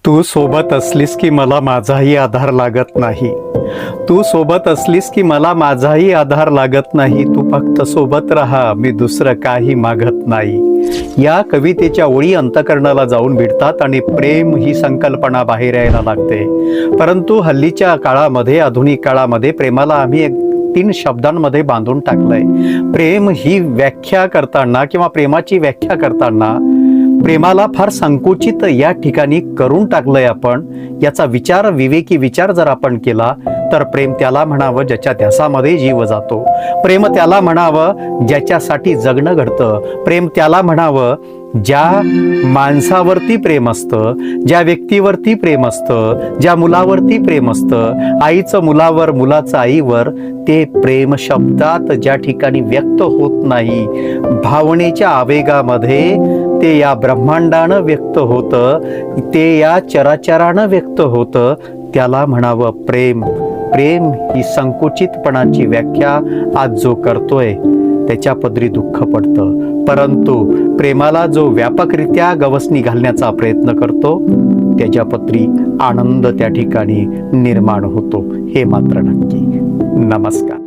तू सोबत असलीस की मला माझाही आधार लागत नाही. तू सोबत असलीस की मला माझाही आधार लागत नाही. तू फक्त सोबत राहा, मी दुसरं काही मागत नाही. या कवितेच्या ओळी अंतःकरणाला जाऊन भिडतात आणि प्रेम ही संकल्पना बाहेर यायला लागते. परंतु हल्लीच्या काळामध्ये, आधुनिक काळामध्ये प्रेमाला आम्ही 3 शब्दांमध्ये बांधून टाकलंय. प्रेम ही व्याख्या करताना किंवा प्रेमाची व्याख्या करताना प्रेमाला फार संकुचित या ठिकाणी करून टाकलंय आपण. याचा विचार, विवेकी विचार जर आपण केला तर प्रेम त्याला म्हणावं ज्याच्या ध्यासामध्ये जीव जातो. प्रेम त्याला म्हणावं ज्याच्यासाठी जगणं घडतं. प्रेम त्याला म्हणावं ज्या माणसावरती प्रेम असतं, ज्या व्यक्तीवरती प्रेम असतं, ज्या मुलावरती प्रेम असतं, आईचं मुलावर, मुलाचं आईवर. ते प्रेम शब्दात ज्या ठिकाणी व्यक्त होत नाही, भावनेच्या आवेगामध्ये ते या ब्रह्मांडानं व्यक्त होतं, ते या चराचरानं व्यक्त होतं, त्याला म्हणावं प्रेम. प्रेम ही संकुचितपणाची व्याख्या आज जो करतोय त्याच्या पदरी दुःख पडतं. परंतु प्रेमाला जो व्यापकरित्या गवसणी घालण्याचा प्रयत्न करतो त्याच्या पदरी आनंद त्या ठिकाणी निर्माण होतो, हे मात्र नक्की. नमस्कार.